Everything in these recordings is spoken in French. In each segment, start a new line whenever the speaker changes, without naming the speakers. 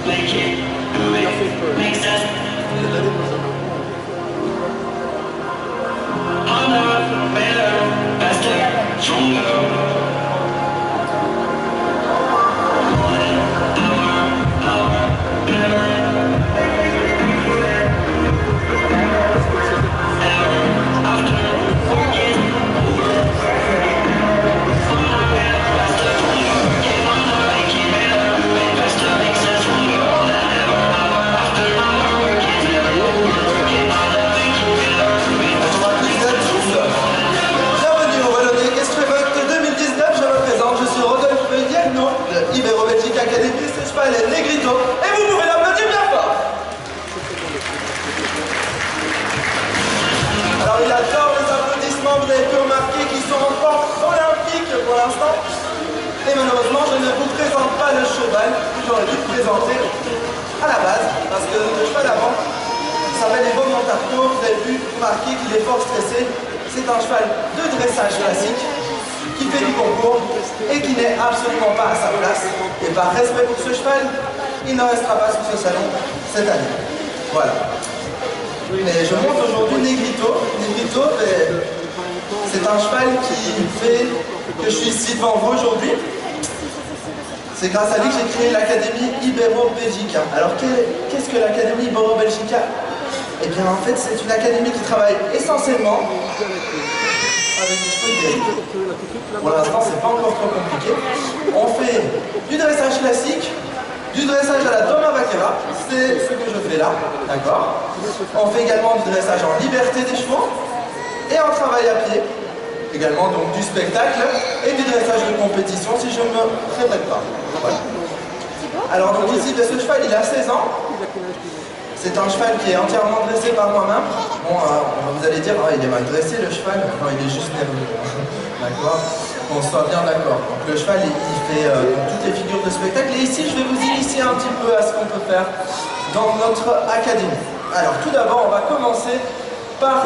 make it, do it, make sense. Harder, better, faster, stronger.
Negrito, et vous pouvez l'applaudir bien fort. Alors il adore les applaudissements, vous avez pu remarquer qu'ils sont en forme olympique pour l'instant. Et malheureusement, je ne vous présente pas le cheval que j'aurais dû vous présenter à la base, parce que le cheval avant s'appelle Evo Montarto. Vous avez pu remarquer qu'il est fort stressé. C'est un cheval de dressage classique qui fait du concours et qui n'est absolument pas à sa place. Et par respect pour ce cheval, il ne restera pas sur ce salon cette année. Voilà. Mais je montre aujourd'hui Negrito. Negrito, c'est un cheval qui fait que je suis ici devant vous aujourd'hui. C'est grâce à lui que j'ai créé l'Académie Ibero-Belgica. Alors qu'est-ce que l'Académie Ibero-Belgica? Eh bien en fait c'est une académie qui travaille essentiellement avec des chevaux ibériques. Pour l'instant c'est pas encore trop compliqué. On fait du dressage classique, du dressage à la Doma Vaquera, c'est ce que je fais là, d'accord. On fait également du dressage en liberté des chevaux et en travail à pied. Également donc du spectacle et du dressage de compétition si je ne me répète pas. Voilà. Alors donc ici ce cheval il a 16 ans. C'est un cheval qui est entièrement dressé par moi-même. Bon, vous allez dire, il est mal dressé le cheval. Non, il est juste nerveux. D'accord? Qu'on soit bien d'accord. Donc le cheval, il fait toutes les figures de spectacle. Et ici, je vais vous initier un petit peu à ce qu'on peut faire dans notre académie. Alors tout d'abord, on va commencer par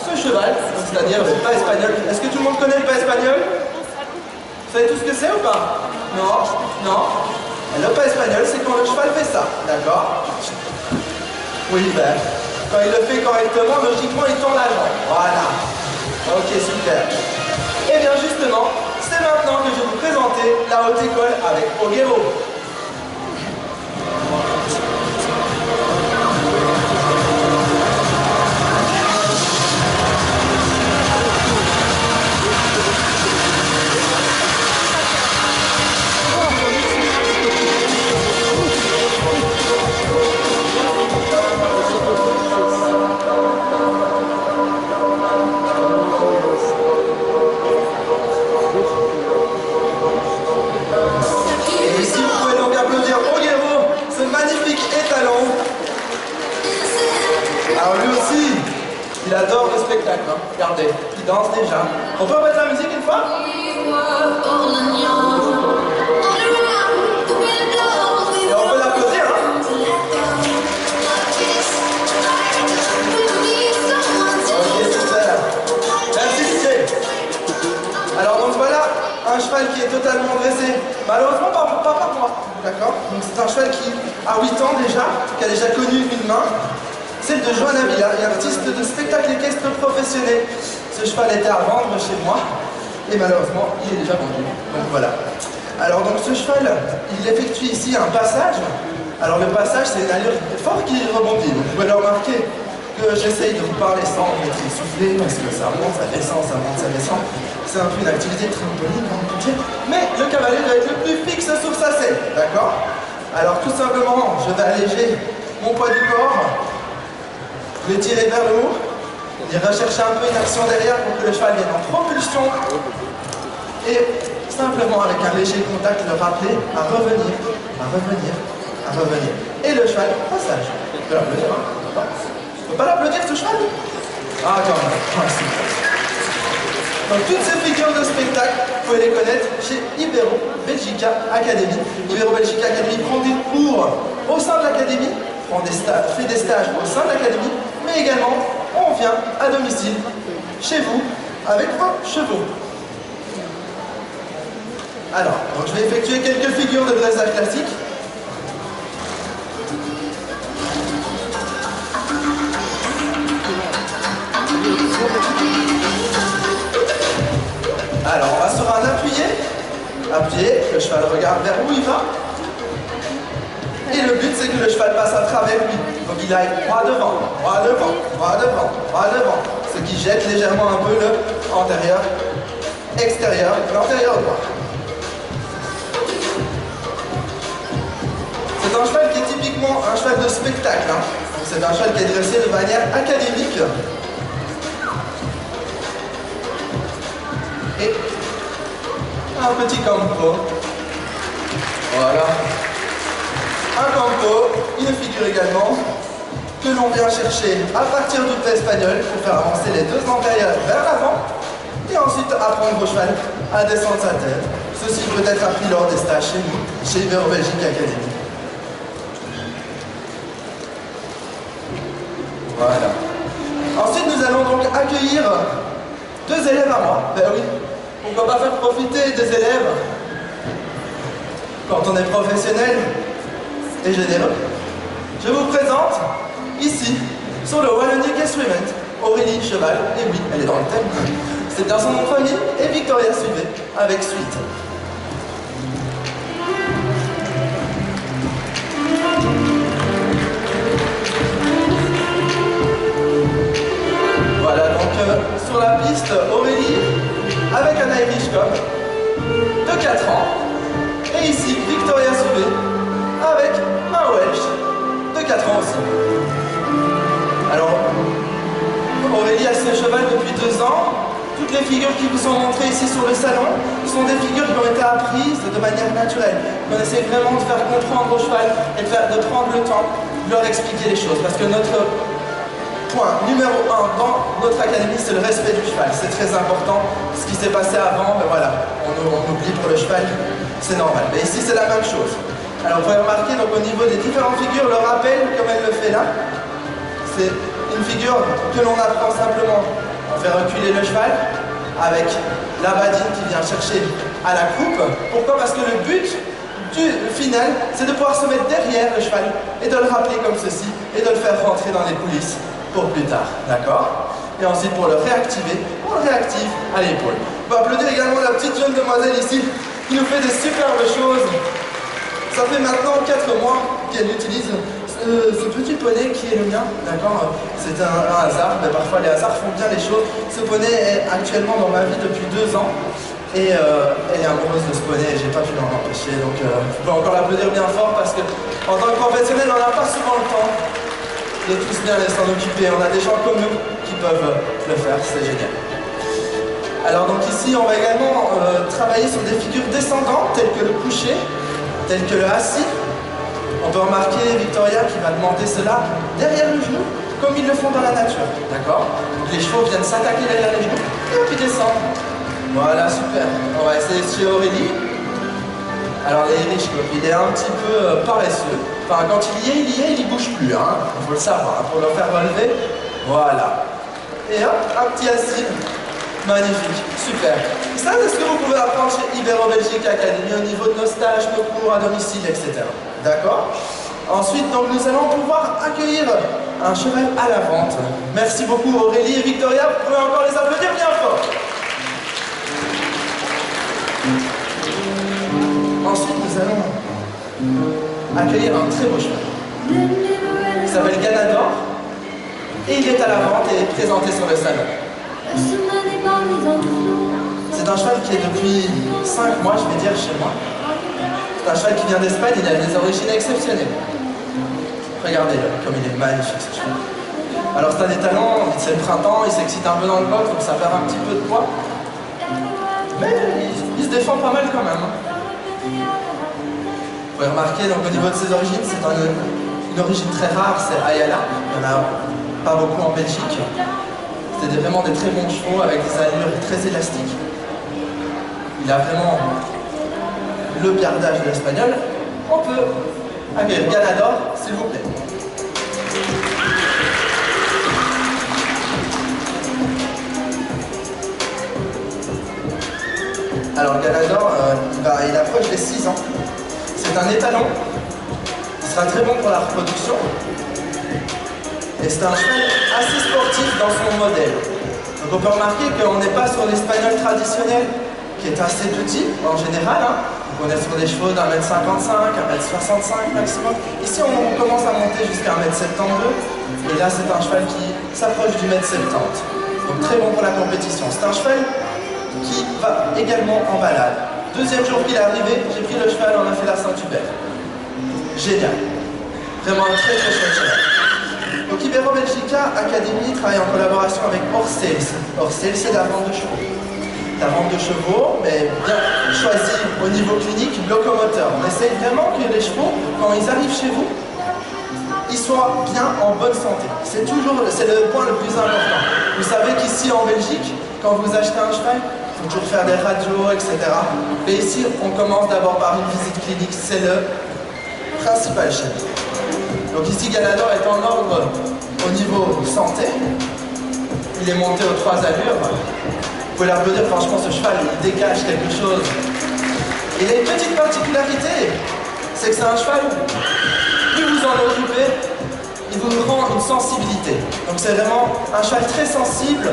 ce cheval, c'est-à-dire le pas espagnol. Est-ce que tout le monde connaît le pas espagnol? Vous savez tout ce que c'est ou pas? Non? Non? Le pas espagnol, c'est quand le cheval fait ça. D'accord? Oui, ben, quand il le fait correctement, logiquement, il tourne la jambe. Voilà. Ok, super. Et bien justement, c'est maintenant que je vais vous présenter la haute école avec Oguero. Alors lui aussi, il adore le spectacle, hein. Regardez, il danse déjà. On peut remettre la musique une fois? Et on peut l'applaudir, hein. Ok, super. Merci Didier. Alors donc voilà, un cheval qui est totalement dressé. Malheureusement pas par moi, d'accord? Donc c'est un cheval qui a 8 ans déjà, qui a déjà connu une main. Celle de Johanna Villa, artiste de spectacle équestre professionnel. Ce cheval était à vendre chez moi et malheureusement il est déjà vendu. Donc voilà. Alors donc ce cheval, il effectue ici un passage. Alors le passage c'est une allure forte qui rebondit. Donc vous pouvez le remarquer que j'essaye de vous parler sans être essoufflé parce que ça monte, ça descend, ça monte, ça descend. C'est un peu une activité trampoline comme on peut dire. Mais le cavalier doit être le plus fixe sur sa selle. D'accord? Alors tout simplement, je vais alléger mon poids du corps. Je vais tirer vers le haut, il va chercher un peu une action derrière pour que le cheval vienne en propulsion et simplement avec un léger contact le rappeler à revenir, à revenir, à revenir. Et le cheval, passage. Je peux l'applaudir, hein? Je peux pas l'applaudir ce cheval? Ah quand même, merci. Donc toutes ces figures de spectacle, vous pouvez les connaître chez Ibero-Belgica Academy. Ibero-Belgica Academy prend des cours au sein de l'académie, fait des stages au sein de l'académie, mais également on vient à domicile, chez vous, avec vos chevaux. Alors, donc je vais effectuer quelques figures de dressage classique. à pied, le cheval regarde vers où il va. Et le but, c'est que le cheval passe à travers lui. Donc il aille droit devant, droit devant, droit devant, droit devant. Ce qui jette légèrement un peu le antérieur, extérieur, l'antérieur droit. C'est un cheval qui est typiquement un cheval de spectacle. Hein. C'est un cheval qui est dressé de manière académique. Et un petit campo. Voilà. Un campo, une figure également, que l'on vient chercher à partir du pas espagnol pour faire avancer les deux antérieurs vers l'avant et ensuite apprendre au cheval à descendre sa tête. Ceci peut être appris lors des stages chez nous, chez Ibero Belgique Academy. Voilà. Ensuite, nous allons donc accueillir deux élèves à moi. Ben oui, pourquoi pas faire profiter des élèves quand on est professionnel et généreux. Je vous présente ici, sur le Wallonie Instrument, Aurélie Cheval, et oui, elle est dans le thème. C'est bien son nom de famille, et Victoria Suivet, avec suite. Voilà, donc sur la piste, Aurélie, avec un Irish Cob, de 4 ans, et ici, Victoria Suivet, avec un Welsh de 4 ans aussi. Alors, Aurélie a ce cheval depuis 2 ans. Toutes les figures qui vous sont montrées ici sur le salon sont des figures qui ont été apprises de manière naturelle. On essaie vraiment de faire comprendre au cheval et de prendre le temps de leur expliquer les choses. Parce que notre point numéro 1 dans notre académie, c'est le respect du cheval. C'est très important. Ce qui s'est passé avant, ben voilà, on oublie pour le cheval, c'est normal. Mais ici, c'est la même chose. Alors, vous pouvez remarquer, donc, au niveau des différentes figures, le rappel, comme elle le fait là, c'est une figure que l'on apprend simplement. On fait reculer le cheval avec la badine qui vient chercher à la coupe. Pourquoi? Parce que le but du final, c'est de pouvoir se mettre derrière le cheval et de le rappeler comme ceci et de le faire rentrer dans les coulisses pour plus tard. D'accord? Et ensuite, pour le réactiver, on le réactive à l'épaule. On peut applaudir également la petite jeune demoiselle ici qui nous fait des superbes choses. Ça fait maintenant 4 mois qu'elle utilise ce petit poney qui est le mien, d'accord? C'est un hasard, mais parfois les hasards font bien les choses. Ce poney est actuellement dans ma vie depuis 2 ans et elle est amoureuse de ce poney et j'ai pas pu l'en empêcher. Donc je peux encore l'applaudir bien fort parce que en tant que professionnel, on n'a pas souvent le temps de tous bien s'en occuper. On a des gens comme nous qui peuvent le faire, c'est génial. Alors donc ici, on va également travailler sur des figures descendantes telles que le coucher, telles que le assis. On peut remarquer Victoria qui va demander cela derrière le genou, comme ils le font dans la nature. D'accord? Donc les chevaux viennent s'attaquer derrière les genoux et hop, ils descendent. Voilà, super. On va essayer chez Aurélie. Alors l'Irish Cob, il est un petit peu paresseux. Enfin, quand il y est, il bouge plus. Hein. Il faut le savoir, hein, pour le faire relever. Voilà. Et hop, un petit assis. Magnifique, super. Ça, c'est ce que vous pouvez apprendre chez Ibero Belgique Academy au niveau de nos stages, nos cours à domicile, etc. D'accord? Ensuite, donc, nous allons pouvoir accueillir un cheval à la vente. Merci beaucoup Aurélie et Victoria. Vous pouvez encore les applaudir bien fort. Ensuite, nous allons accueillir un très beau cheval. Il s'appelle Ganador et il est à la vente et est présenté sur le salon. C'est un cheval qui est depuis 5 mois, je vais dire, chez moi. C'est un cheval qui vient d'Espagne, il a des origines exceptionnelles. Regardez-le, comme il est magnifique ce cheval. Alors c'est un étalon, c'est le printemps, il s'excite un peu dans le box, donc ça perd un petit peu de poids. Mais il se défend pas mal quand même. Vous pouvez remarquer, donc au niveau de ses origines, c'est une origine très rare, c'est Ayala. Il n'y en a pas beaucoup en Belgique. C'est vraiment des très bons chevaux avec des allures très élastiques. Il a vraiment le piardage de l'espagnol. On peut accueillir Ganador, s'il vous plaît. Alors Ganador, il approche les 6 ans. C'est un étalon. Il sera très bon pour la reproduction. Et c'est un cheval assez sportif dans son modèle. Donc on peut remarquer qu'on n'est pas sur l'espagnol traditionnel qui est assez petit en général. Hein. On est sur des chevaux d'1m55, 1m65 maximum. Ici, on commence à monter jusqu'à 1m72. Et là, c'est un cheval qui s'approche du 1m70. Donc très bon pour la compétition. C'est un cheval qui va également en balade. Deuxième jour qu'il est arrivé, j'ai pris le cheval, on a fait la Saint-Hubert. Génial. Vraiment un très très chouette cheval. Donc Ibero Belgica Academy travaille en collaboration avec Horsales. Horsales, c'est la vente de chevaux. La vente de chevaux, mais bien choisie au niveau clinique, locomoteur. On essaye vraiment que les chevaux, quand ils arrivent chez vous, ils soient bien en bonne santé. C'est le point le plus important. Vous savez qu'ici en Belgique, quand vous achetez un cheval, il faut toujours faire des radios, etc. Mais ici, on commence d'abord par une visite clinique. C'est le principal chez nous. Donc ici, Galador est en ordre au niveau santé. Il est monté aux 3 allures. Vous pouvez l'applaudir, franchement, ce cheval, il dégage quelque chose. Il a une petite particularité, c'est que c'est un cheval où plus vous en occupez, il vous rend une sensibilité. Donc c'est vraiment un cheval très sensible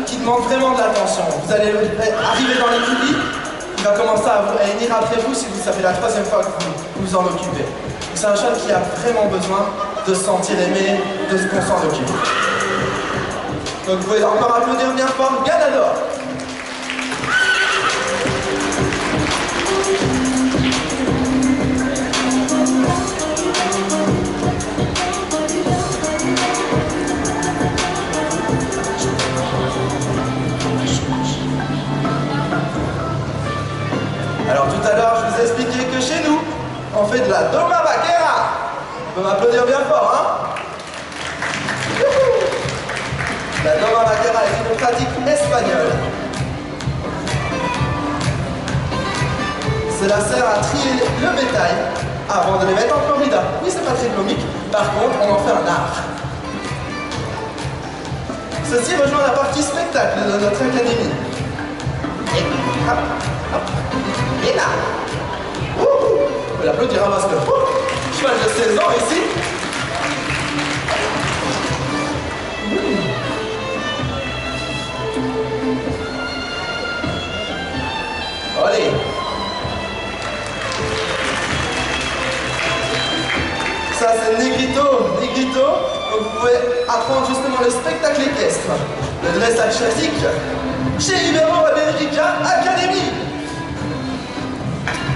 qui demande vraiment de l'attention. Vous allez arriver dans l'équilibre, il va commencer à venir après vous si ça fait la 3e fois que vous vous en occupez. C'est un cheval qui a vraiment besoin de se sentir aimé, de ce qu'on s'en occupe. Donc vous pouvez encore applaudir bien fort Galador. Alors tout à l'heure, je vous ai expliqué que chez nous, on fait de la doma vaquera. On peut m'applaudir bien fort, hein? La doma vaquera est une pratique espagnole. Cela sert à trier le bétail avant de les mettre en corrida. Oui, c'est pas très comique. Par contre, on en fait un art. Ceci rejoint la partie spectacle de notre académie. Et hop, hop, et là. On peut l'applaudir parce que cheval de 16 ans ici. Allez. Ça c'est Negrito. Negrito. Donc vous pouvez apprendre justement le spectacle équestre, le dressage classique chez Ibero Belgica Academy.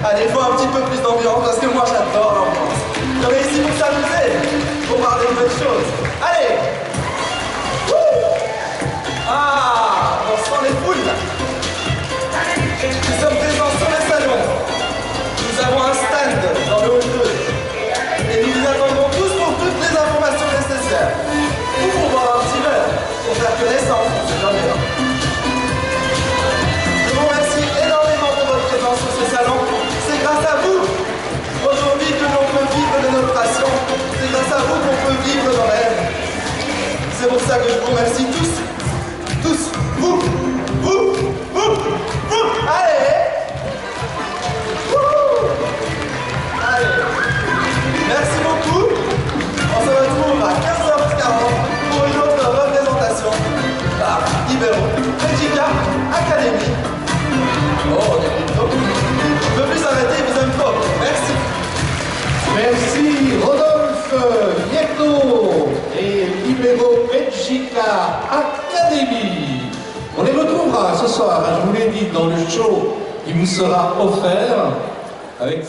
Allez, il faut un petit peu plus d'ambiance parce que moi j'adore l'ambiance. On est ici pour s'amuser, pour voir des nouvelles choses. Allez. Ah, on sent les foules. Nous sommes présents sur le salon. Nous avons un stand dans le hall 2. Et nous vous attendons tous pour toutes les informations nécessaires. Ou pour boire un petit verre, pour faire connaissance, on sait jamais. Je vous remercie énormément pour votre présence sur ce salon. C'est grâce à vous, aujourd'hui, que l'on peut vivre de notre passion. C'est grâce à vous qu'on peut vivre nos rêves. C'est pour ça que je vous remercie tous. Tous. Vous. Allez. Allez. Merci beaucoup. On se retrouve à 15h40 pour une autre représentation par Ibero Belgica Academy. Oh, on est plutôt. Je ne peux plus s'arrêter, il vous aime trop. Merci.
Merci Rodolphe Nieto et Ibero Belgica Academy. On les retrouvera ce soir, je vous l'ai dit, dans le show qui vous sera offert avec